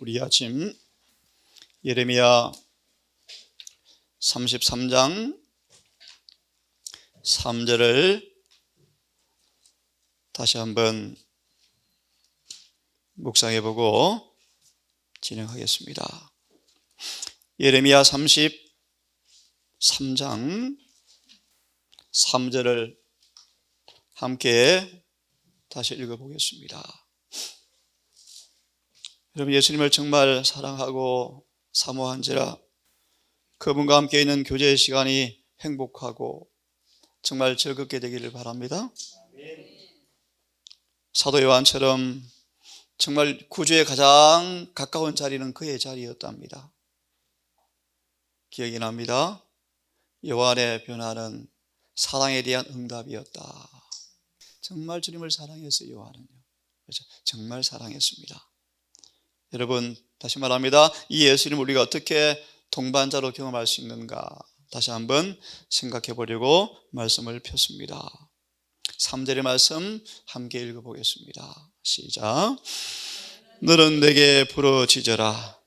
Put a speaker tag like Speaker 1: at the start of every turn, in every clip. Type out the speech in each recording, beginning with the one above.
Speaker 1: 우리 아침 예레미야 33장 3절을 다시 한번 묵상해보고 진행하겠습니다. 예레미야 33장 3절을 함께 다시 읽어보겠습니다. 여러분, 예수님을 정말 사랑하고 사모한지라 그분과 함께 있는 교제의 시간이 행복하고 정말 즐겁게 되기를 바랍니다. 사도 요한처럼 정말 구주의 가장 가까운 자리는 그의 자리였답니다. 기억이 납니다. 요한의 변화는 사랑에 대한 응답이었다. 정말 주님을 사랑했어요. 요한은요. 그렇죠? 정말 사랑했습니다. 여러분, 다시 말합니다. 이 예수님을 우리가 어떻게 동반자로 경험할 수 있는가 다시 한번 생각해 보려고 말씀을 폈습니다. 3절의 말씀 함께 읽어보겠습니다. 시작. 너는 내게 부르짖어라.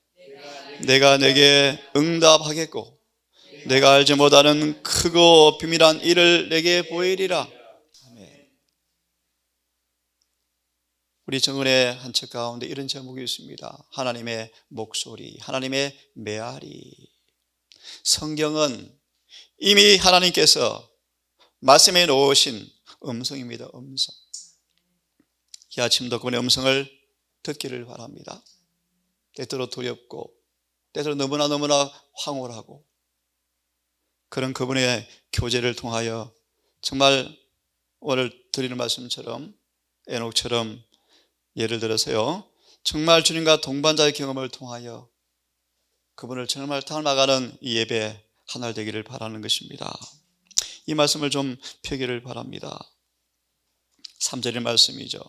Speaker 1: 내가 내게 응답하겠고 내가 알지 못하는 크고 비밀한 일을 내게 보이리라. 아멘. 우리 정은의 한 책 가운데 이런 제목이 있습니다. 하나님의 목소리, 하나님의 메아리. 성경은 이미 하나님께서 말씀해 놓으신 음성입니다. 음성. 이 아침도 그분의 음성을 듣기를 바랍니다. 때때로 두렵고 때때로 너무나 황홀하고 그런 그분의 교제를 통하여 정말 오늘 드리는 말씀처럼 에녹처럼 예를 들어서요, 정말 주님과 동반자의 경험을 통하여 그분을 정말 닮아가는 이 예배 하나 되기를 바라는 것입니다. 이 말씀을 좀 펴기를 바랍니다. 3절의 말씀이죠.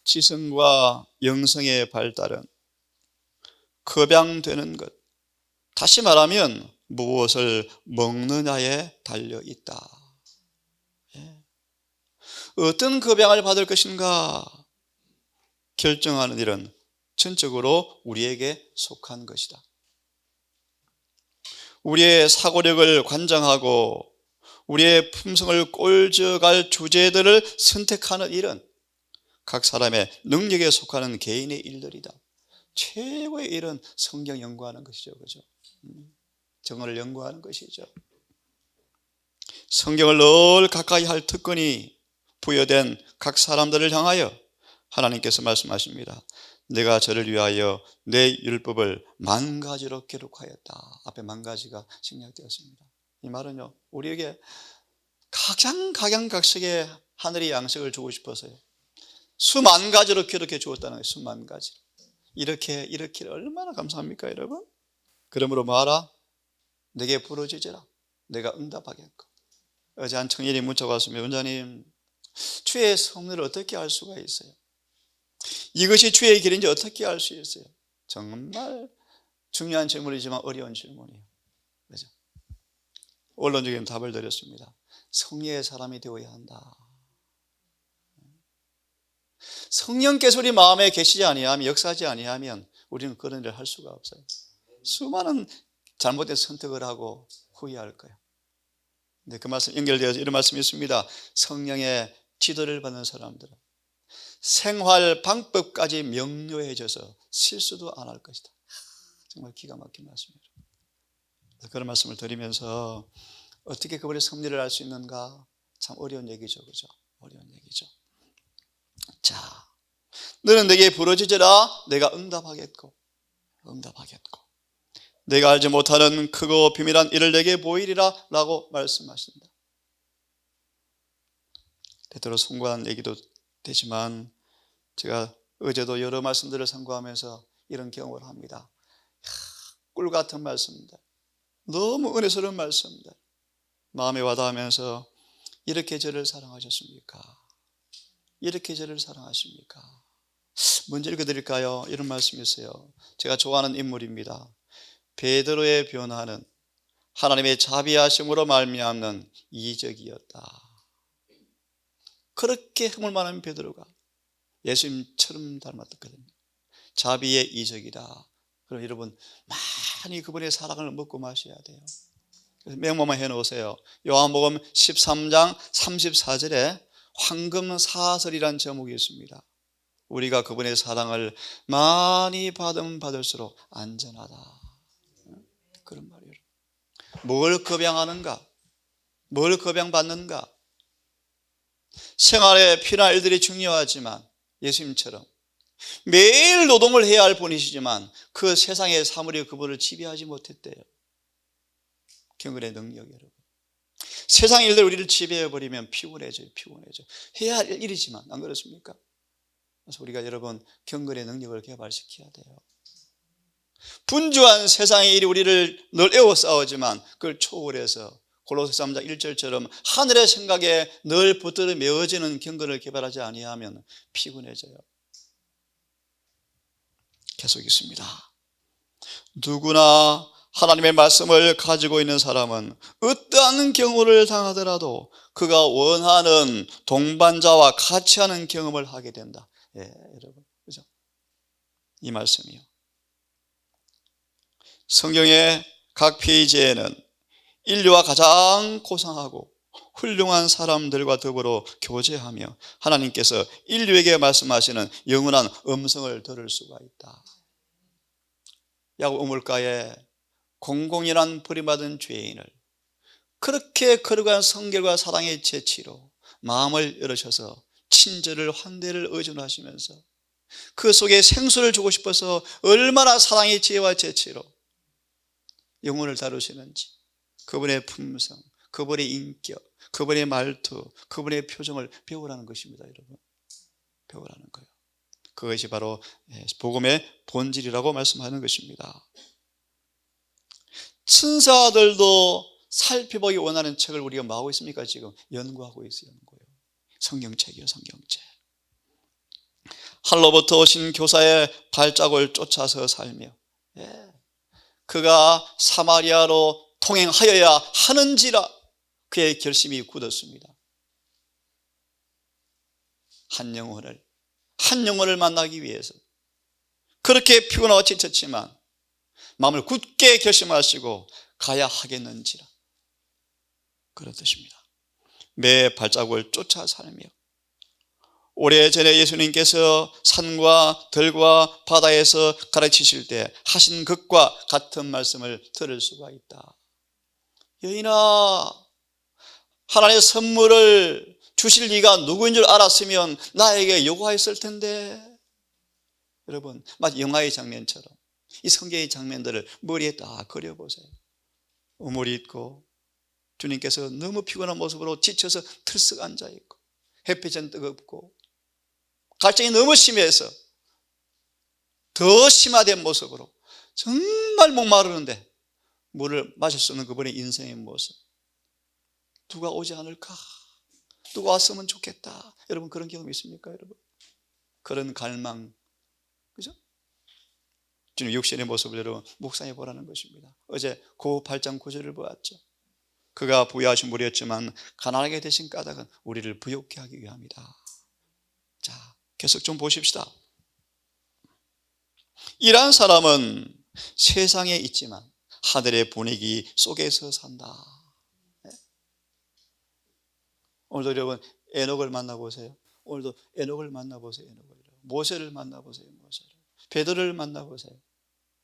Speaker 1: 지성과 영성의 발달은 급양되는 것, 다시 말하면 무엇을 먹느냐에 달려 있다. 어떤 급양을 받을 것인가 결정하는 일은 전적으로 우리에게 속한 것이다. 우리의 사고력을 관장하고 우리의 품성을 꼴져갈 주제들을 선택하는 일은 각 사람의 능력에 속하는 개인의 일들이다. 최고의 일은 성경 연구하는 것이죠. 그죠? 정언을 연구하는 것이죠. 성경을 늘 가까이 할 특권이 부여된 각 사람들을 향하여 하나님께서 말씀하십니다. 내가 저를 위하여 내 율법을 10,000가지로 기록하였다. 앞에 10,000가지가 생략되었습니다. 이 말은요, 우리에게 가장 각양각색의 하늘의 양식을 주고 싶어서요, 수만 가지로 기록해 주었다는 거예요. 수만 가지. 이렇게 얼마나 감사합니까, 여러분? 그러므로 뭐하라? 내게 부르짖으라. 내가 응답하겠고. 어제 한 청년이 문자가 왔습니다. 원장님, 주의 섭리를 어떻게 알 수가 있어요? 이것이 주의 길인지 어떻게 알 수 있어요? 정말 중요한 질문이지만 어려운 질문이에요. 그렇죠? 원론적인 답을 드렸습니다. 성령의 사람이 되어야 한다. 성령께서 우리 마음에 계시지 아니하면, 역사하지 아니하면 우리는 그런 일을 할 수가 없어요. 수많은 잘못된 선택을 하고 후회할 거예요. 네, 그 말씀 연결되어서 이런 말씀이 있습니다. 성령의 지도를 받는 사람들은 생활 방법까지 명료해져서 실수도 안 할 것이다. 정말 기가 막힌 말씀이에요. 그런 말씀을 드리면서 어떻게 그분의 섭리를 알 수 있는가? 참 어려운 얘기죠. 그죠? 어려운 얘기죠. 자, 너는 내게 부르짖으라. 내가 응답하겠고 내가 알지 못하는 크고 비밀한 일을 내게 보이리라 라고 말씀하신다. 때때로 송구한 얘기도 되지만 제가 어제도 여러 말씀들을 상고하면서 이런 경험을 합니다. 꿀 같은 말씀들, 너무 은혜스러운 말씀들, 마음에 와닿으면서 이렇게 저를 사랑하셨습니까? 이렇게 저를 사랑하십니까? 먼저 읽어드릴까요? 이런 말씀이 있어요. 제가 좋아하는 인물입니다. 베드로의 변화는 하나님의 자비하심으로 말미암는 이적이었다. 그렇게 허물 많은 베드로가 예수님처럼 닮았거든요. 자비의 이적이다. 그럼 여러분 많이 그분의 사랑을 먹고 마셔야 돼요. 그래서 메모만 해놓으세요. 요한복음 13장 34절에 황금사설이라는 제목이 있습니다. 우리가 그분의 사랑을 많이 받으면 받을수록 안전하다. 그런 말이에요. 뭘 급양하는가? 뭘 급양받는가? 생활의 필요한 일들이 중요하지만 예수님처럼 매일 노동을 해야 할 분이시지만 그 세상의 사물이 그분을 지배하지 못했대요. 경건의 능력 여러분. 세상 일들 우리를 지배해버리면 피곤해져요. 해야 할 일이지만 안 그렇습니까? 그래서 우리가 여러분 경건의 능력을 개발시켜야 돼요. 분주한 세상의 일이 우리를 늘 에워싸우지만 그걸 초월해서 골로새 3장 1절처럼 하늘의 생각에 늘 붙들어 메어지는 경건을 개발하지 아니하면 피곤해져요. 계속 있습니다. 누구나 하나님의 말씀을 가지고 있는 사람은 어떠한 경우를 당하더라도 그가 원하는 동반자와 같이 하는 경험을 하게 된다. 예, 여러분, 그죠? 이 말씀이요. 성경의 각 페이지에는 인류와 가장 고상하고 훌륭한 사람들과 더불어 교제하며 하나님께서 인류에게 말씀하시는 영원한 음성을 들을 수가 있다. 야곱 우물가에 공공이란 버림받은 죄인을 그렇게 거룩한 성결과 사랑의 재치로 마음을 열으셔서 친절을 환대를 의존하시면서 그 속에 생수를 주고 싶어서 얼마나 사랑의 지혜와 재치로 영혼을 다루시는지 그분의 품성, 그분의 인격, 그분의 말투, 그분의 표정을 배우라는 것입니다. 여러분, 배우라는 거예요. 그것이 바로 복음의 본질이라고 말씀하는 것입니다. 천사들도 살펴보기 원하는 책을 우리가 뭐 하고 있습니까? 지금 연구하고 있어요. 성경책이요, 성경책. 하늘로부터 오신 교사의 발자국을 쫓아서 살며 그가 사마리아로 통행하여야 하는지라 그의 결심이 굳었습니다. 한 영혼을 만나기 위해서 그렇게 피곤하고 지쳤지만 마음을 굳게 결심하시고 가야 하겠는지라 그런 뜻입니다. 매 발자국을 쫓아 살며 오래전에 예수님께서 산과 들과 바다에서 가르치실 때 하신 것과 같은 말씀을 들을 수가 있다. 여인아, 하나님의 선물을 주실 네가 누구인 줄 알았으면 나에게 요구하였을 텐데. 여러분, 마치 영화의 장면처럼 이 성경의 장면들을 머리에 딱 그려보세요. 우물이 있고 주님께서 너무 피곤한 모습으로 지쳐서 들썩 앉아있고 햇빛은 뜨겁고 갈증이 너무 심해서 더 심화된 모습으로 정말 목마르는데 물을 마실 수 없는 그분의 인생의 모습. 누가 오지 않을까? 누가 왔으면 좋겠다. 여러분 그런 경험 있습니까? 여러분 그런 갈망, 그죠? 주님 육신의 모습을 여러분 묵상해 보라는 것입니다. 어제 그 8장 9절을 보았죠. 그가 부유하신 분이었지만 가난하게 되신 까닭은 우리를 부욕케 하기 위함이다. 자, 계속 좀 보십시다. 이러한 사람은 세상에 있지만 하늘의 분위기 속에서 산다. 오늘도 여러분 에녹을 만나보세요. 오늘도 에녹을 만나보세요. 모세를 만나보세요. 베드로를 만나보세요.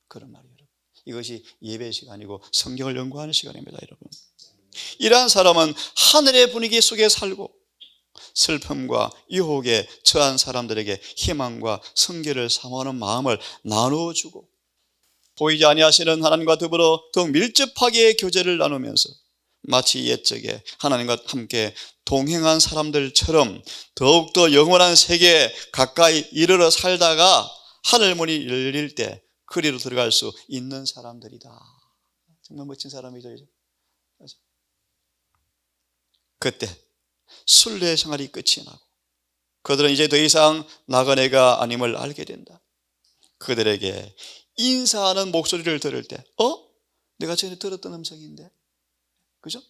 Speaker 1: 그런 말이에요. 여러분. 이것이 예배 시간이고 성경을 연구하는 시간입니다. 여러분. 이러한 사람은 하늘의 분위기 속에 살고 슬픔과 유혹에 처한 사람들에게 희망과 성결을 사모하는 마음을 나누어주고 보이지 아니하시는 하나님과 더불어 더욱 밀접하게 교제를 나누면서 마치 옛적에 하나님과 함께 동행한 사람들처럼 더욱더 영원한 세계에 가까이 이르러 살다가 하늘문이 열릴 때 그리로 들어갈 수 있는 사람들이다. 정말 멋진 사람이죠. 그때 순례 생활이 끝이 나고 그들은 이제 더 이상 나그네가 아님을 알게 된다. 그들에게 인사하는 목소리를 들을 때 내가 전에 들었던 음성인데, 그죠?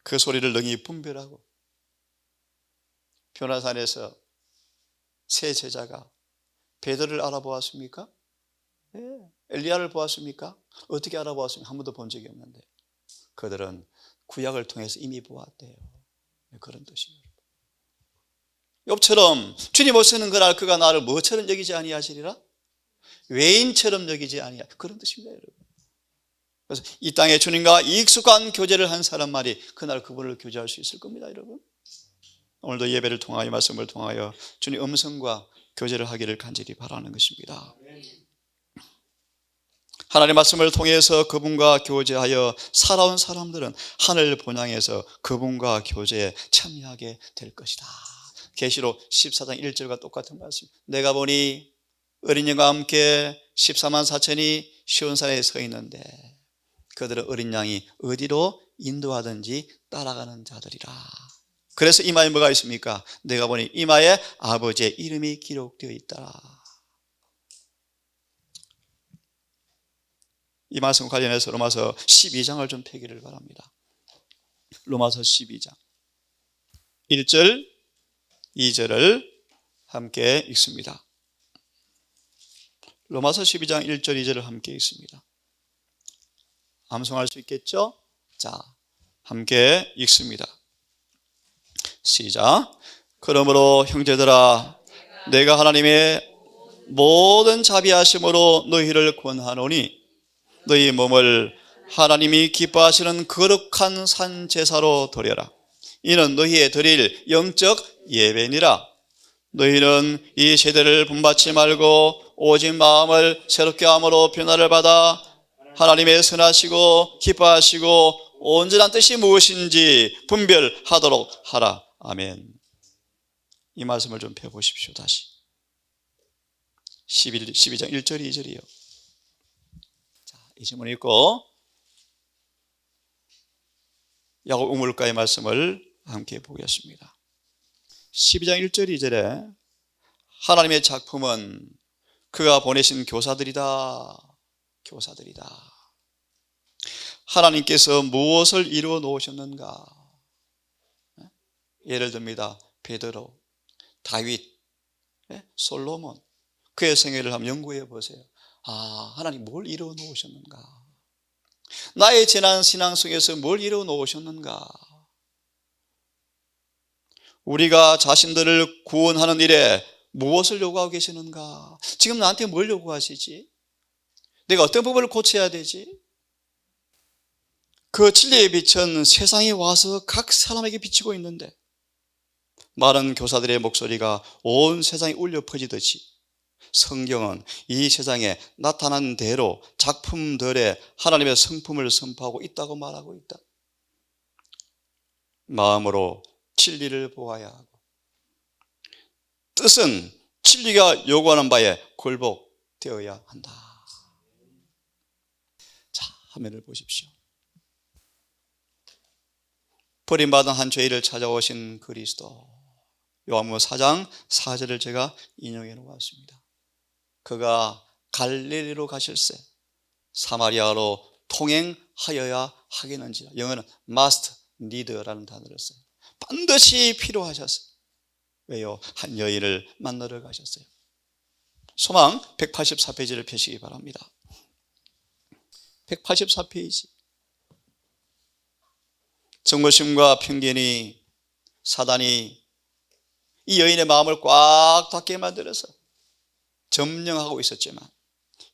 Speaker 1: 그 소리를 능히 분별하고 변화산에서 세 제자가 베드로를 알아보았습니까? 네. 엘리야를 보았습니까? 어떻게 알아보았습니까? 한 번도 본 적이 없는데 그들은 구약을 통해서 이미 보았대요. 그런 뜻이에요. 욥처럼 주님 오시는 그날 그가 나를 뭐처럼 여기지 아니하시리라? 외인처럼 여기지 아니하. 그런 뜻입니다, 여러분. 그래서 이 땅에 주님과 익숙한 교제를 한 사람만이 그날 그분을 교제할 수 있을 겁니다, 여러분. 오늘도 예배를 통하여 말씀을 통하여 주님 음성과 교제를 하기를 간절히 바라는 것입니다. 하나님의 말씀을 통해서 그분과 교제하여 살아온 사람들은 하늘 본향에서 그분과 교제에 참여하게 될 것이다. 계시록 14장 1절과 똑같은 말씀. 내가 보니 어린 양과 함께 14만 4천이 시온산에 서 있는데 그들은 어린 양이 어디로 인도하든지 따라가는 자들이라. 그래서 이마에 뭐가 있습니까? 내가 보니 이마에 아버지의 이름이 기록되어 있더라. 이 말씀 관련해서 로마서 12장을 좀 펴기를 바랍니다. 로마서 12장 1절 2절을 함께 읽습니다. 로마서 12장 1절 2절을 함께 읽습니다. 암송할 수 있겠죠? 자, 함께 읽습니다. 시작. 그러므로 형제들아 내가 하나님의 모든 자비하심으로 너희를 권하노니 너희 몸을 하나님이 기뻐하시는 거룩한 산 제사로 드려라. 이는 너희의 드릴 영적 예배니라. 너희는 이 세대를 본받지 말고 오직 마음을 새롭게 함으로 변화를 받아 하나님의 선하시고 기뻐하시고 온전한 뜻이 무엇인지 분별하도록 하라. 아멘. 이 말씀을 좀 펴보십시오. 다시 12장 1절 2절이요. 자, 이 질문 읽고 야곱 우물가의 말씀을 함께 보겠습니다. 12장 1절 2절에 하나님의 작품은 그가 보내신 교사들이다. 교사들이다. 하나님께서 무엇을 이루어 놓으셨는가? 예를 듭니다. 베드로, 다윗, 솔로몬. 그의 생애를 한번 연구해 보세요. 아, 하나님 뭘 이루어 놓으셨는가? 나의 지난 신앙 속에서 뭘 이루어 놓으셨는가? 우리가 자신들을 구원하는 일에 무엇을 요구하고 계시는가? 지금 나한테 뭘 요구하시지? 내가 어떤 부분을 고쳐야 되지? 그 진리의 빛은 세상에 와서 각 사람에게 비치고 있는데 많은 교사들의 목소리가 온 세상에 울려 퍼지듯이 성경은 이 세상에 나타난 대로 작품들의 하나님의 성품을 선포하고 있다고 말하고 있다. 마음으로 진리를 보아야 하고 뜻은 진리가 요구하는 바에 굴복되어야 한다. 자, 화면을 보십시오. 버림받은 한 죄인을 찾아오신 그리스도. 요한복음 4장 4절을 제가 인용해 놓았습니다. 그가 갈릴리로 가실새 사마리아로 통행하여야 하겠는지라. 영어는 must, need라는 단어를 써요. 반드시 필요하셨어요. 왜요? 한 여인을 만나러 가셨어요. 소망 184페이지를 펴시기 바랍니다. 184페이지. 정보심과 편견이 사단이 이 여인의 마음을 꽉 닫게 만들어서 점령하고 있었지만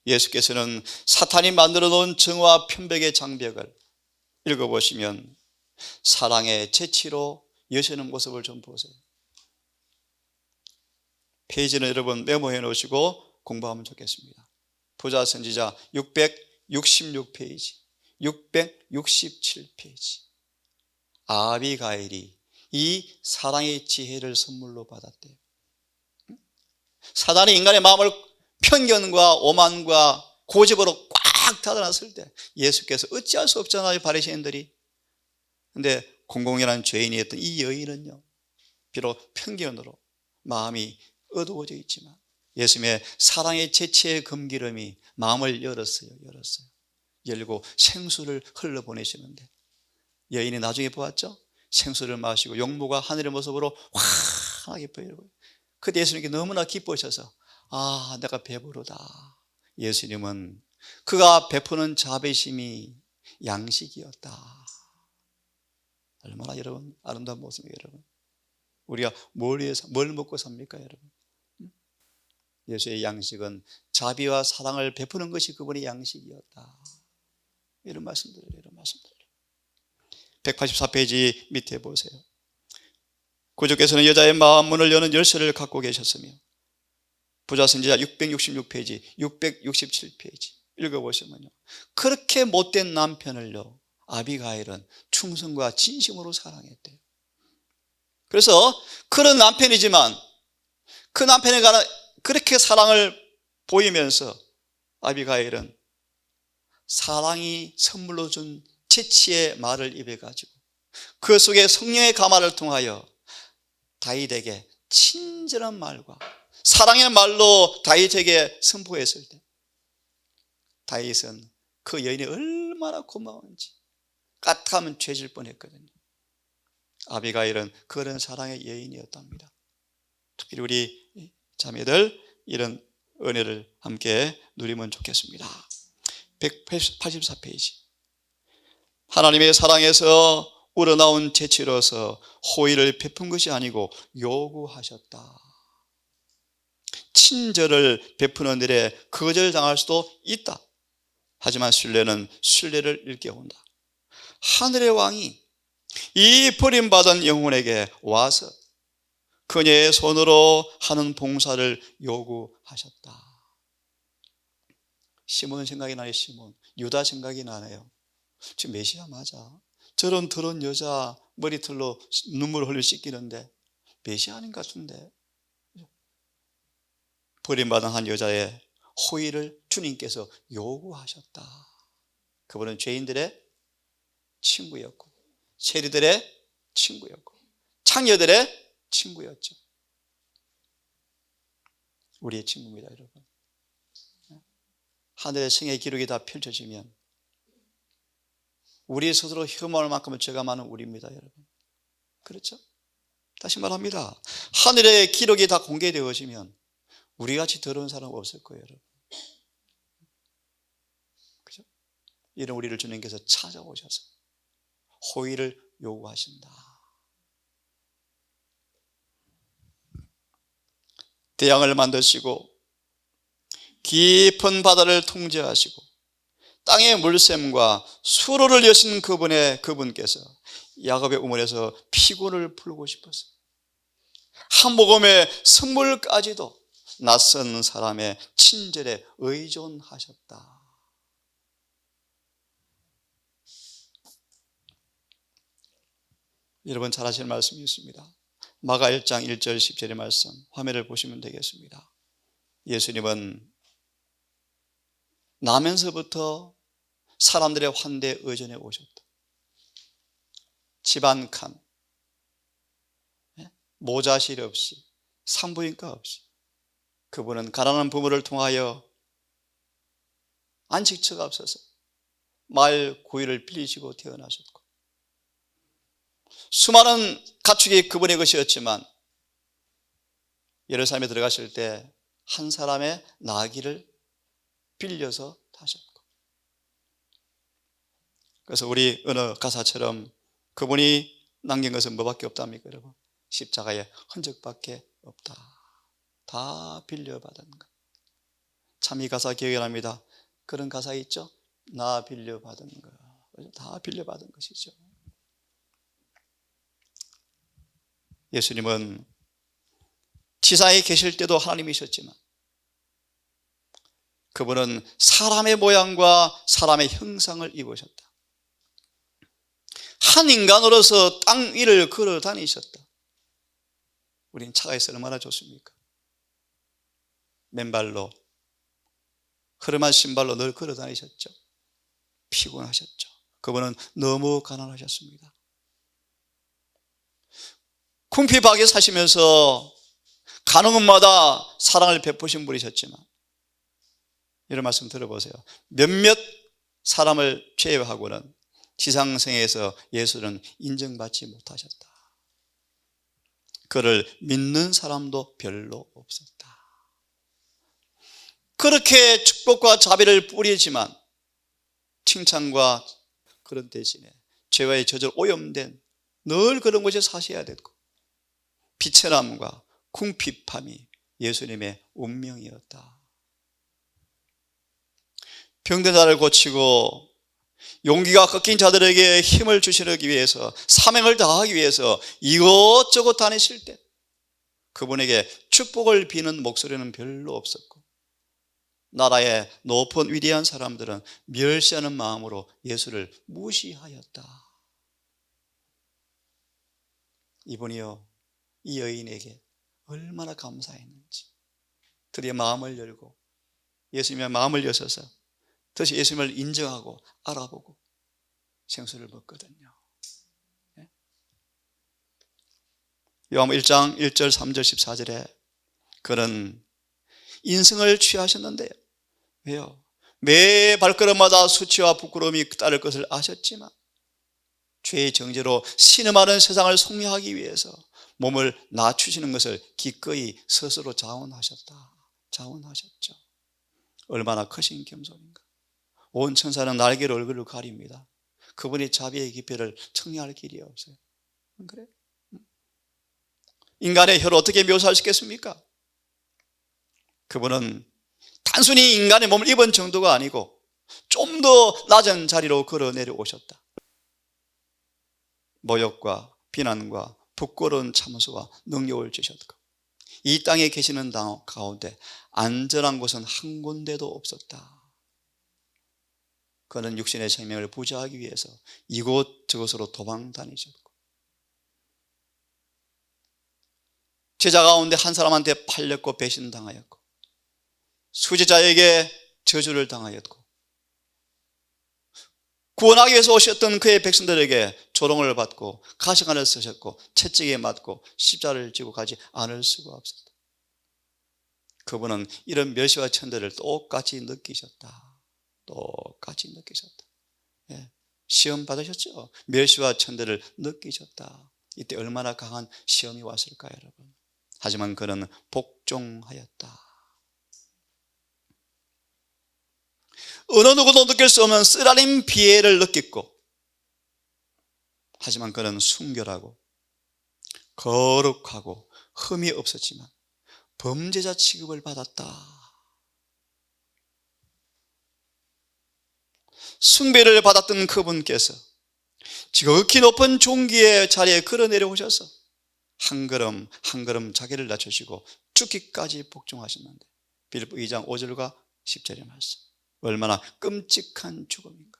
Speaker 1: 예수께서는 사탄이 만들어 놓은 정오와 편백의 장벽을 읽어보시면 사랑의 재치로 여시는 모습을 좀 보세요. 페이지는 여러분 메모해 놓으시고 공부하면 좋겠습니다. 부자 선지자 666페이지 667페이지. 아비가일이 이 사랑의 지혜를 선물로 받았대요. 사단이 인간의 마음을 편견과 오만과 고집으로 꽉 닫아놨을 때 예수께서 어찌할 수 없잖아요, 바리새인들이. 근데 공공연한 죄인이었던 이 여인은요, 비록 편견으로 마음이 어두워져 있지만 예수님의 사랑의 재치의 금기름이 마음을 열었어요. 열고 생수를 흘러보내시는데 여인이 나중에 보았죠? 생수를 마시고 용모가 하늘의 모습으로 환하게 보이고, 그때 예수님께 너무나 기뻐하셔서 내가 배부르다. 예수님은 그가 베푸는 자비심이 양식이었다. 얼마나 여러분 아름다운 모습이에요. 여러분, 우리가 뭘 먹고 삽니까 여러분? 예수의 양식은 자비와 사랑을 베푸는 것이 그분의 양식이었다. 이런 말씀들을 184페이지 밑에 보세요. 구주께서는 여자의 마음 문을 여는 열쇠를 갖고 계셨으며, 부자선지자 666페이지 667페이지 읽어보시면요, 그렇게 못된 남편을요 아비가일은 충성과 진심으로 사랑했대요. 그래서 그런 남편이지만 그 남편에 관한 그렇게 사랑을 보이면서 아비가일은 사랑이 선물로 준 채치의 말을 입에 가지고 그 속에 성령의 가마를 통하여 다윗에게 친절한 말과 사랑의 말로 다윗에게 선포했을 때, 다윗은 그 여인이 얼마나 고마운지 까딱하면 죄질 뻔했거든요. 아비가일은 그런 사랑의 여인이었답니다. 특별히 우리 자매들 이런 은혜를 함께 누리면 좋겠습니다. 184페이지. 하나님의 사랑에서 우러나온 재치로서 호의를 베푼 것이 아니고 요구하셨다. 친절을 베푸는 일에 거절당할 수도 있다. 하지만 신뢰는 신뢰를 일깨운다. 하늘의 왕이 이 버림받은 영혼에게 와서 그녀의 손으로 하는 봉사를 요구하셨다. 시몬 생각이 나요. 시몬, 유다 생각이 나네요. 지금 메시아 맞아. 저런 더러운 여자 머리털로 눈물 흘려 씻기는데 메시아 아닌 것 같은데. 버림받은 한 여자의 호의를 주님께서 요구하셨다. 그분은 죄인들의 친구였고 세리들의 친구였고 창녀들의 친구였죠. 우리의 친구입니다, 여러분. 하늘의 생의 기록이 다 펼쳐지면 우리 스스로 혐오할 만큼은 죄가 많은 우리입니다, 여러분. 그렇죠? 다시 말합니다. 하늘의 기록이 다 공개되어지면 우리같이 더러운 사람 없을 거예요, 여러분. 그죠? 이런 우리를 주님께서 찾아오셔서 호의를 요구하신다. 대양을 만드시고 깊은 바다를 통제하시고 땅의 물샘과 수로를 여신 그분께서 야곱의 우물에서 피곤을 풀고 싶어서 한 모금의 선물까지도 낯선 사람의 친절에 의존하셨다. 여러분 잘 아시는 말씀이 있습니다. 마가 1장 1절 10절의 말씀 화면을 보시면 되겠습니다. 예수님은 나면서부터 사람들의 환대에 의존해 오셨다. 집 한 칸, 모자실 없이, 산부인과 없이 그분은 가난한 부모를 통하여 안식처가 없어서 말 구유를 빌리시고 태어나셨고, 수많은 가축이 그분의 것이었지만 예루살렘에 들어가실 때 한 사람의 나귀를 빌려서 타셨고, 그래서 우리 어느 가사처럼 그분이 남긴 것은 뭐밖에 없답니까, 여러분? 십자가의 흔적밖에 없다. 다 빌려받은 것. 참 이 가사 기억이 납니다. 그런 가사 있죠? 나 빌려받은 것. 다 빌려받은 것이죠. 예수님은 지상에 계실 때도 하나님이셨지만 그분은 사람의 모양과 사람의 형상을 입으셨다. 한 인간으로서 땅 위를 걸어 다니셨다. 우린 차가에서 얼마나 좋습니까? 맨발로 흐름한 신발로 늘 걸어 다니셨죠. 피곤하셨죠. 그분은 너무 가난하셨습니다. 궁핍하게 사시면서 가는 곳마다 사랑을 베푸신 분이셨지만, 이런 말씀 들어보세요. 몇몇 사람을 제외하고는 지상생에서 예수는 인정받지 못하셨다. 그를 믿는 사람도 별로 없었다. 그렇게 축복과 자비를 뿌리지만 칭찬과 그런 대신에 죄와의 저절 오염된 늘 그런 곳에 사셔야 됐고 비천함과 궁핍함이 예수님의 운명이었다. 병든 자를 고치고 용기가 꺾인 자들에게 힘을 주시기 위해서 사명을 다하기 위해서 이것저것 다니실 때 그분에게 축복을 비는 목소리는 별로 없었고 나라의 높은 위대한 사람들은 멸시하는 마음으로 예수를 무시하였다. 이분이요 이 여인에게 얼마나 감사했는지 드디어 마음을 열고 예수님의 마음을 여셔서 다시 예수님을 인정하고 알아보고 생수를 먹거든요. 요한복음 1장 1절 3절 14절에 그는 인승을 취하셨는데요. 왜요? 매 발걸음마다 수치와 부끄러움이 따를 것을 아셨지만 죄의 정죄로 신음하는 세상을 속량하기 위해서 몸을 낮추시는 것을 기꺼이 스스로 자원하셨죠. 얼마나 크신 겸손인가. 온 천사는 날개로 얼굴을 가립니다. 그분이 자비의 깊이를 청량할 길이 없어요. 안 그래요? 인간의 혀를 어떻게 묘사할 수 있겠습니까? 그분은 단순히 인간의 몸을 입은 정도가 아니고 좀 더 낮은 자리로 걸어 내려오셨다. 모욕과 비난과 부끄러운 참수와 능력을 주셨고 이 땅에 계시는 가운데 안전한 곳은 한 군데도 없었다. 그는 육신의 생명을 부지하기 위해서 이곳저곳으로 도망 다니셨고 제자 가운데 한 사람한테 팔렸고 배신당하였고 수제자에게 저주를 당하였고 구원하기 위해서 오셨던 그의 백성들에게 조롱을 받고 가시관을 쓰셨고 채찍에 맞고 십자가를 지고 가지 않을 수가 없었다. 그분은 이런 멸시와 천대를 똑같이 느끼셨다. 시험 받으셨죠? 멸시와 천대를 느끼셨다. 이때 얼마나 강한 시험이 왔을까요, 여러분? 하지만 그는 복종하였다. 어느 누구도 느낄 수 없는 쓰라린 비애를 느꼈고 하지만 그는 순결하고 거룩하고 흠이 없었지만 범죄자 취급을 받았다. 숭배를 받았던 그분께서 지극히 높은 존귀의 자리에 걸어 내려오셔서 한 걸음 한 걸음 자기를 낮추시고 죽기까지 복종하셨는데 빌립보 2장 5절과 10절의 말씀 얼마나 끔찍한 죽음인가.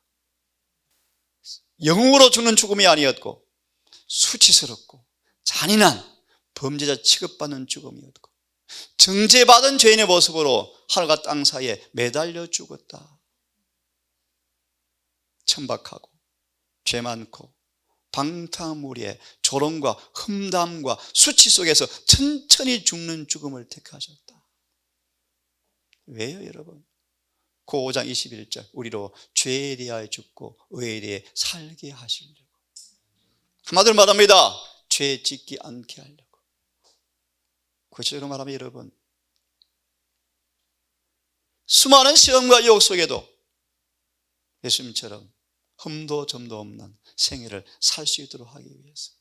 Speaker 1: 영웅으로 죽는 죽음이 아니었고 수치스럽고 잔인한 범죄자 취급받는 죽음이었고 정죄받은 죄인의 모습으로 하늘과 땅 사이에 매달려 죽었다. 천박하고 죄 많고 방탕무리의 조롱과 흠담과 수치 속에서 천천히 죽는 죽음을 택하셨다. 왜요, 여러분? 그 5장 21절 우리로 죄에 대하여 죽고 의에 대해 살게 하시려고. 한마디로 말합니다. 죄 짓지 않게 하려고. 구체적으로 말하면 여러분 수많은 시험과 유혹 속에도 예수님처럼 흠도 점도 없는 생애를 살 수 있도록 하기 위해서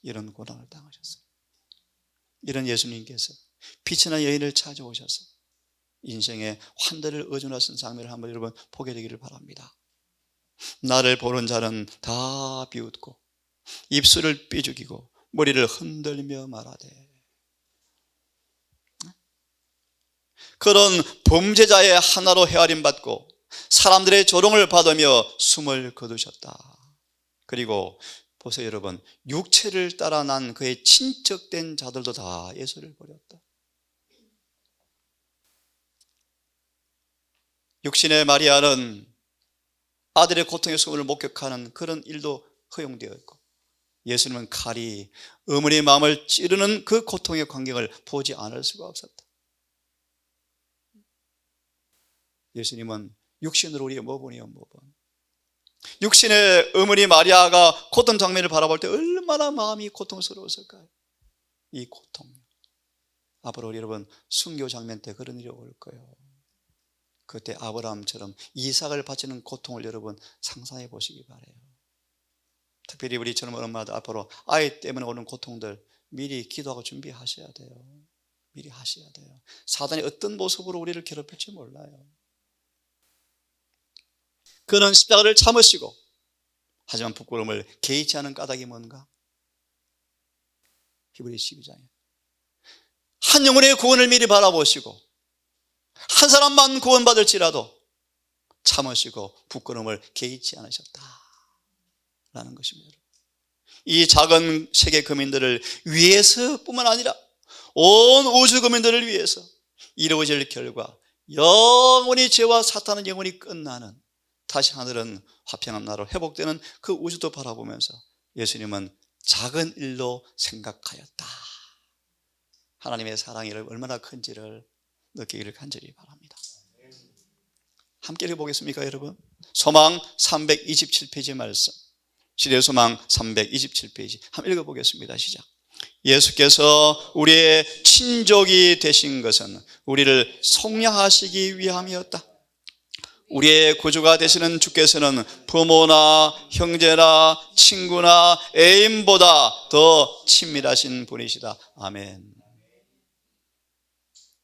Speaker 1: 이런 고난을 당하셨어요. 이런 예수님께서 빛이나 여인을 찾아오셔서 인생의 환대를 의존하신 장면을 한번 여러분 보게 되기를 바랍니다. 나를 보는 자는 다 비웃고 입술을 삐죽이고 머리를 흔들며 말하되 그런 범죄자의 하나로 헤아림받고 사람들의 조롱을 받으며 숨을 거두셨다. 그리고 보세요 여러분 육체를 따라 난 그의 친척된 자들도 다 예수를 버렸다. 육신의 마리아는 아들의 고통의 숨을 목격하는 그런 일도 허용되었고 예수님은 칼이 어머니의 마음을 찌르는 그 고통의 광경을 보지 않을 수가 없었다. 예수님은 육신으로 우리의 모본이요 모본 육신의 어머니 마리아가 고통 장면을 바라볼 때 얼마나 마음이 고통스러웠을까요? 이 고통. 앞으로 여러분 순교 장면 때 그런 일이 올 거예요. 그때 아브라함처럼 이삭을 바치는 고통을 여러분 상상해 보시기 바라요. 특별히 우리처럼 엄마들 앞으로 아이 때문에 오는 고통들 미리 기도하고 준비하셔야 돼요. 미리 하셔야 돼요. 사단이 어떤 모습으로 우리를 괴롭힐지 몰라요. 그는 십자가를 참으시고, 하지만 부끄러움을 개의치 않은 까닭이 뭔가? 히브리 12장에 한 영혼의 구원을 미리 바라보시고 한 사람만 구원받을지라도 참으시고 부끄러움을 개의치 않으셨다라는 것입니다. 이 작은 세계 거민들을 위해서뿐만 아니라 온 우주 거민들을 위해서 이루어질 결과 영원히 죄와 사탄의 영원히 끝나는 다시 하늘은 화평한 나라로 회복되는 그 우주도 바라보면서 예수님은 작은 일로 생각하였다. 하나님의 사랑이 얼마나 큰지를 느끼기를 간절히 바랍니다. 함께 읽어보겠습니까 여러분? 소망 327페이지 말씀, 시대의 소망 327페이지 한번 읽어보겠습니다. 시작. 예수께서 우리의 친족이 되신 것은 우리를 속량하시기 위함이었다. 우리의 구주가 되시는 주께서는 부모나 형제나 친구나 애인보다 더 친밀하신 분이시다. 아멘.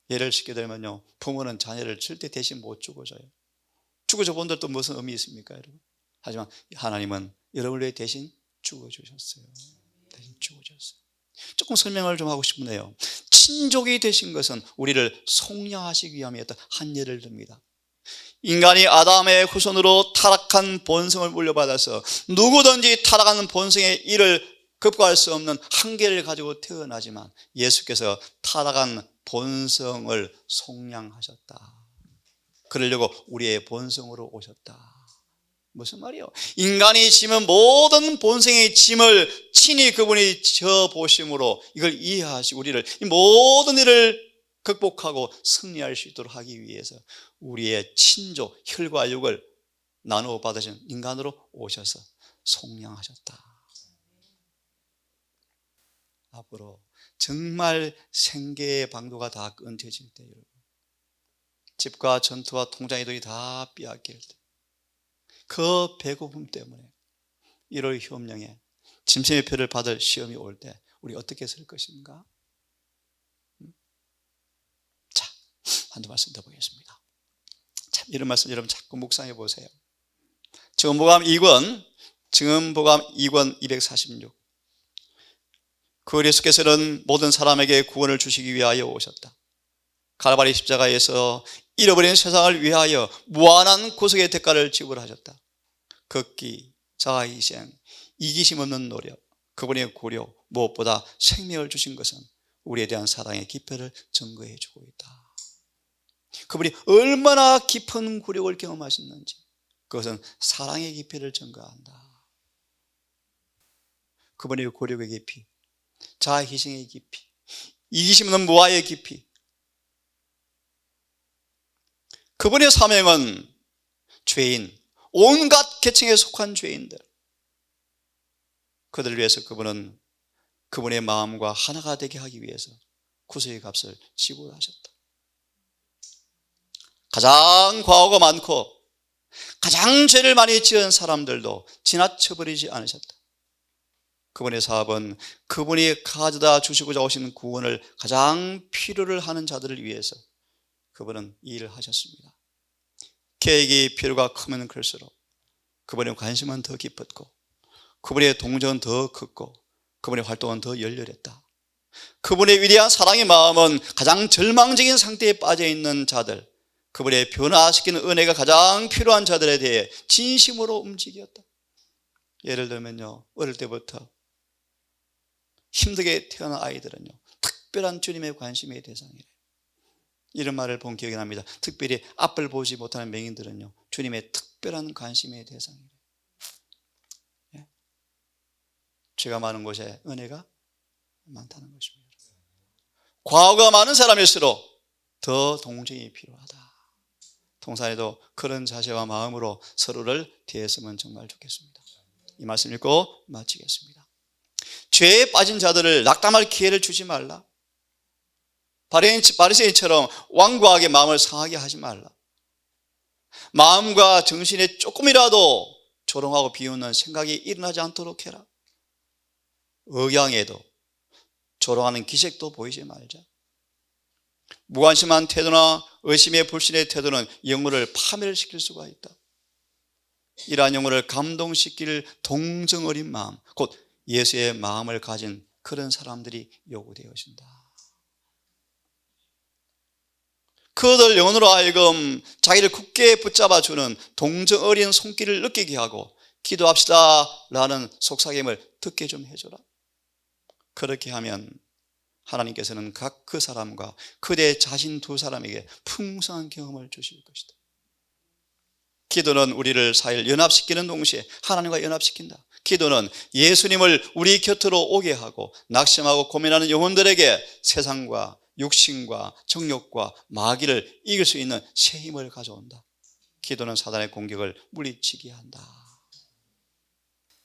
Speaker 1: 예를 쉽게 들면요, 부모는 자녀를 절대 대신 못 죽어줘요. 죽어줘 본들 또 무슨 의미 있습니까 여러분? 하지만 하나님은 여러분을 위해 대신 죽어주셨어요. 대신 죽어주셨어요. 조금 설명을 좀 하고 싶네요. 친족이 되신 것은 우리를 속량하시기 위함이었다. 한 예를 듭니다. 인간이 아담의 후손으로 타락한 본성을 물려받아서 누구든지 타락하는 본성의 일을 극복할 수 없는 한계를 가지고 태어나지만 예수께서 타락한 본성을 속량하셨다. 그러려고 우리의 본성으로 오셨다. 무슨 말이요? 인간이 지은 모든 본성의 짐을 친히 그분이 져보심으로 이걸 이해하시고 우리를 이 모든 일을 극복하고 승리할 수 있도록 하기 위해서 우리의 친족, 혈과 육을 나누어 받으신 인간으로 오셔서 속량하셨다. 앞으로 정말 생계의 방도가 다 끊겨질 때, 집과 전투와 통장의 돈이 다 빼앗길 때, 그 배고픔 때문에 1월 휴업령에 짐승의 표를 받을 시험이 올 때 우리 어떻게 쓸 것인가? 자, 한두 말씀 더 보겠습니다. 참 이런 말씀 여러분 자꾸 묵상해 보세요. 증언보감 2권 246. 그 예수께서는 모든 사람에게 구원을 주시기 위하여 오셨다. 갈바리 십자가에서 잃어버린 세상을 위하여 무한한 구속의 대가를 지불하셨다. 극기, 자아희생, 이기심 없는 노력, 그분의 고려, 무엇보다 생명을 주신 것은 우리에 대한 사랑의 깊이를 증거해 주고 있다. 그분이 얼마나 깊은 굴욕을 경험하셨는지 그것은 사랑의 깊이를 증거한다. 그분의 굴욕의 깊이, 자아희생의 깊이, 이기심 없는 무아의 깊이, 그분의 사명은 죄인, 온갖 계층에 속한 죄인들, 그들을 위해서 그분은 그분의 마음과 하나가 되게 하기 위해서 구속의 값을 지불하셨다. 가장 과오가 많고 가장 죄를 많이 지은 사람들도 지나쳐버리지 않으셨다. 그분의 사업은 그분이 가져다 주시고자 오신 구원을 가장 필요를 하는 자들을 위해서 그분은 이 일을 하셨습니다. 계획이 필요가 크면 클수록 그분의 관심은 더 깊었고 그분의 동정은 더 컸고 그분의 활동은 더 열렬했다. 그분의 위대한 사랑의 마음은 가장 절망적인 상태에 빠져있는 자들, 그분의 변화시키는 은혜가 가장 필요한 자들에 대해 진심으로 움직였다. 예를 들면요, 어릴 때부터 힘들게 태어난 아이들은요 특별한 주님의 관심의 대상이래요. 이런 말을 본 기억이 납니다. 특별히 앞을 보지 못하는 맹인들은요 주님의 특별한 관심의 대상이래요. 예? 죄가 많은 곳에 은혜가 많다는 것입니다. 과오가 많은 사람일수록 더 동정이 필요하다. 통산에도 그런 자세와 마음으로 서로를 대했으면 정말 좋겠습니다. 이 말씀 읽고 마치겠습니다. 죄에 빠진 자들을 낙담할 기회를 주지 말라. 바리새인처럼 완고하게 마음을 상하게 하지 말라. 마음과 정신에 조금이라도 조롱하고 비웃는 생각이 일어나지 않도록 해라. 억양에도 조롱하는 기색도 보이지 말자. 무관심한 태도나 의심의 불신의 태도는 영혼을 파멸시킬 수가 있다. 이러한 영혼을 감동시킬 동정 어린 마음, 곧 예수의 마음을 가진 그런 사람들이 요구되어진다. 그들 영혼으로 하여금 자기를 굳게 붙잡아주는 동정 어린 손길을 느끼게 하고 기도합시다 라는 속삭임을 듣게 좀 해줘라. 그렇게 하면 하나님께서는 각 그 사람과 그대 자신 두 사람에게 풍성한 경험을 주실 것이다. 기도는 우리를 사이를 연합시키는 동시에 하나님과 연합시킨다. 기도는 예수님을 우리 곁으로 오게 하고 낙심하고 고민하는 영혼들에게 세상과 육신과 정욕과 마귀를 이길 수 있는 새 힘을 가져온다. 기도는 사단의 공격을 물리치게 한다.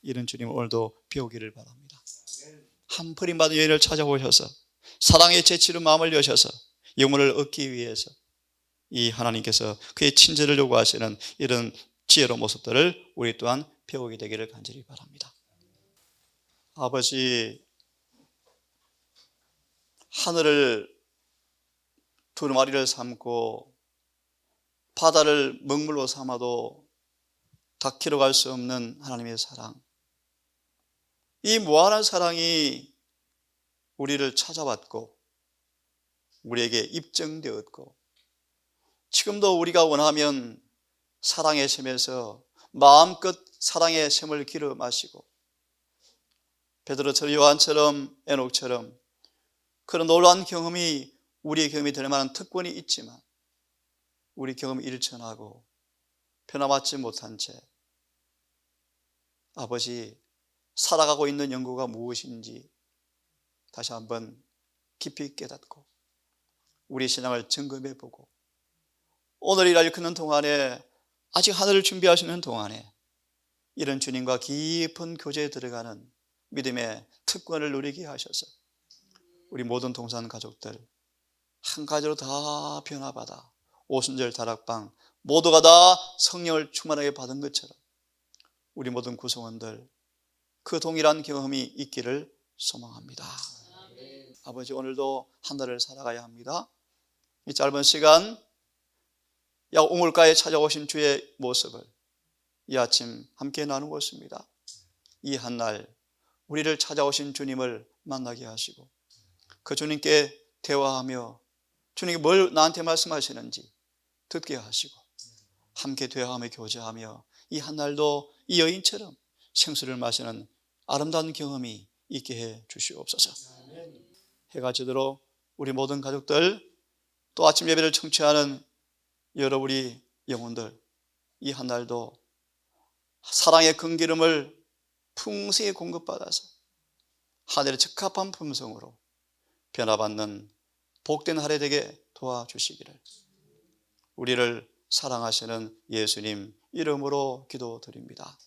Speaker 1: 이런 주님 오늘도 배우기를 바랍니다. 한 버림받은 여인을 찾아오셔서 사랑의 재치로 마음을 여셔서 영혼을 얻기 위해서 이 하나님께서 그의 친절을 요구하시는 이런 지혜로운 모습들을 우리 또한 배우게 되기를 간절히 바랍니다. 아버지, 하늘을 두루마리를 삼고 바다를 먹물로 삼아도 다 키워갈 수 없는 하나님의 사랑, 이 무한한 사랑이 우리를 찾아왔고 우리에게 입증되었고 지금도 우리가 원하면 사랑의 샘에서 마음껏 사랑의 샘을 길어 마시고 베드로처럼 요한처럼 에녹처럼 그런 놀라운 경험이 우리의 경험이 될 만한 특권이 있지만 우리 경험이 일천하고 변화받지 못한 채 아버지 살아가고 있는 연구가 무엇인지 다시 한번 깊이 깨닫고 우리 신앙을 점검해보고 오늘 이 일컫는 동안에 아직 하늘을 준비하시는 동안에 이런 주님과 깊은 교제에 들어가는 믿음의 특권을 누리게 하셔서 우리 모든 동산 가족들 한 가지로 다 변화받아 오순절 다락방 모두가 다 성령을 충만하게 받은 것처럼 우리 모든 구성원들 그 동일한 경험이 있기를 소망합니다. 아버지, 오늘도 한 달을 살아가야 합니다. 이 짧은 시간 약 우물가에 찾아오신 주의 모습을 이 아침 함께 나누고 있습니다. 이 한 날 우리를 찾아오신 주님을 만나게 하시고 그 주님께 대화하며 주님이 뭘 나한테 말씀하시는지 듣게 하시고 함께 대화하며 교제하며 이 한 날도 이 여인처럼 생수를 마시는 아름다운 경험이 있게 해 주시옵소서. 해가 지도록 우리 모든 가족들 또 아침 예배를 청취하는 여러 우리 영혼들 이 한 날도 사랑의 금기름을 풍성히 공급받아서 하늘의 적합한 품성으로 변화받는 복된 하루 되게 도와주시기를 우리를 사랑하시는 예수님 이름으로 기도드립니다.